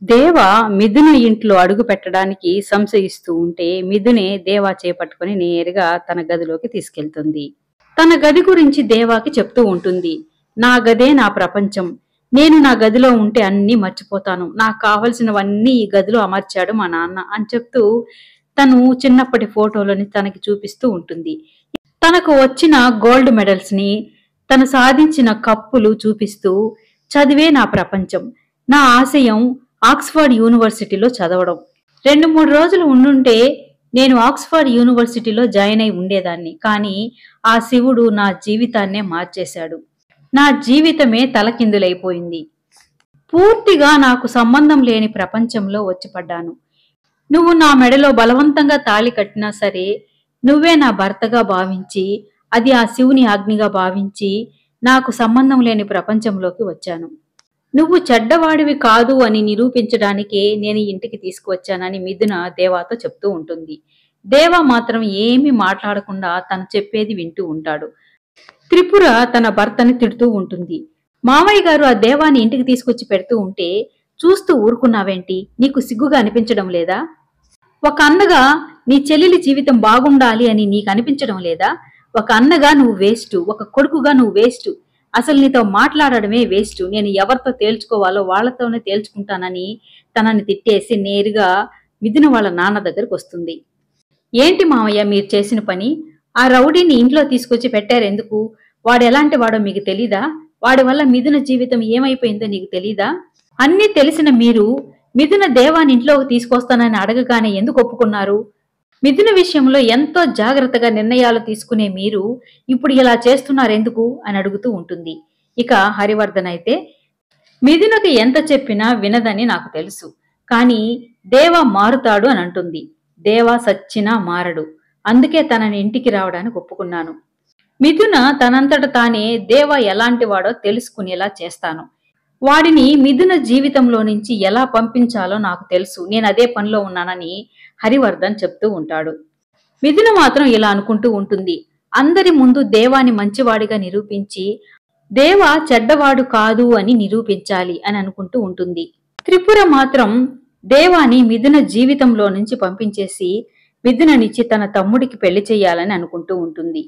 దేవ మిథున ఇంట్లో అడుగు పెట్టడానికి సంశయిస్తూ ఉంటే మిథునే దేవా చేపట్టుకుని నేరుగా తన గదిలోకి తీసుకెళ్తుంది. తన గది గురించి దేవాకి చెప్తూ ఉంటుంది. నా గదే నా ప్రపంచం. నేను నా గదిలో ఉంటే అన్నీ మర్చిపోతాను. నాకు కావలసినవన్నీ ఈ గదిలో అమర్చాడు మా నాన్న అని చెప్తూ తను చిన్నప్పటి ఫోటోలని తనకి చూపిస్తూ ఉంటుంది. తనకు వచ్చిన గోల్డ్ మెడల్స్ ని, తను సాధించిన కప్పులు చూపిస్తూ చదివే నా ప్రపంచం. నా ఆశయం ఆక్స్ఫర్డ్ యూనివర్సిటీలో చదవడం. 2-3 రోజులు ఉండుంటే నేను ఆక్స్ఫర్డ్ యూనివర్సిటీలో జాయిన్ అయి ఉండేదాన్ని. కానీ ఆ శివుడు నా జీవితాన్నే మార్చేశాడు. నా జీవితమే తలకిందులైపోయింది. పూర్తిగా నాకు సంబంధం లేని ప్రపంచంలో వచ్చి పడ్డాను. నువ్వు నా మెడలో బలవంతంగా తాళి కట్టినా సరే నువ్వే నా భర్తగా భావించి, అది ఆ శివుని ఆజ్ఞగా భావించి నాకు సంబంధం లేని ప్రపంచంలోకి వచ్చాను. నువ్వు చెడ్డవాడివి కాదు అని నిరూపించడానికే నేను ఇంటికి తీసుకువచ్చానని మిథున దేవాతో చెప్తూ ఉంటుంది. దేవా మాత్రం ఏమీ మాట్లాడకుండా తను చెప్పేది వింటూ ఉంటాడు. త్రిపుర తన భర్తని తిడుతూ ఉంటుంది. మామయ్య గారు ఆ దేవాన్ని ఇంటికి తీసుకొచ్చి పెడుతూ ఉంటే చూస్తూ ఊరుకున్నావేంటి? నీకు సిగ్గుగా అనిపించడం లేదా? ఒక అన్నగా నీ చెల్లెలి జీవితం బాగుండాలి అని నీకు అనిపించడం లేదా? ఒక అన్నగా నువ్వు వేస్ట్, ఒక కొడుకుగా నువ్వు వేస్ట్. అసలు నీతో మాట్లాడడమే వేస్ట్. నేను ఎవరితో తేల్చుకోవాలో వాళ్లతోనే తేల్చుకుంటానని తనని తిట్టేసి నేరుగా మిథున వాళ్ళ నాన్న దగ్గరకు వస్తుంది. ఏంటి మామయ్య మీరు చేసిన పని? ఆ రౌడీని ఇంట్లో తీసుకొచ్చి పెట్టారెందుకు? వాడు ఎలాంటి వాడో మీకు తెలీదా? వాడి వల్ల మిథున జీవితం ఏమైపోయిందో నీకు తెలీదా? అన్నీ తెలిసిన మీరు మిథున దేవాన్ని ఇంట్లోకి తీసుకొస్తానని అడగగానే ఎందుకు ఒప్పుకున్నారు? మిథున విషయంలో ఎంతో జాగ్రత్తగా నిర్ణయాలు తీసుకునే మీరు ఇప్పుడు ఇలా చేస్తున్నారెందుకు అని అడుగుతూ ఉంటుంది. ఇక హరివర్ధన్ అయితే, మిథునకి ఎంత చెప్పినా వినదని నాకు తెలుసు. కానీ దేవా మారుతాడు అని అంటుంది. దేవా సచ్చినా మారడు. అందుకే తనని ఇంటికి రావడానికి ఒప్పుకున్నాను. మిథున తనంతట తానే దేవా ఎలాంటి వాడో తెలుసుకునేలా చేస్తాను. వాడిని మిథున జీవితంలో నుంచి ఎలా పంపించాలో నాకు తెలుసు. నేను అదే పనిలో ఉన్నానని హరివర్ధన్ చెప్తూ ఉంటాడు. మిథున మాత్రం ఇలా అనుకుంటూ ఉంటుంది. అందరి ముందు దేవాని మంచివాడిగా నిరూపించి దేవా చెడ్డవాడు కాదు అని నిరూపించాలి అని అనుకుంటూ ఉంటుంది. త్రిపుర మాత్రం దేవాని మిథున జీవితంలో నుంచి పంపించేసి మిథుననిచ్చి తన తమ్ముడికి పెళ్లి చెయ్యాలని అనుకుంటూ ఉంటుంది.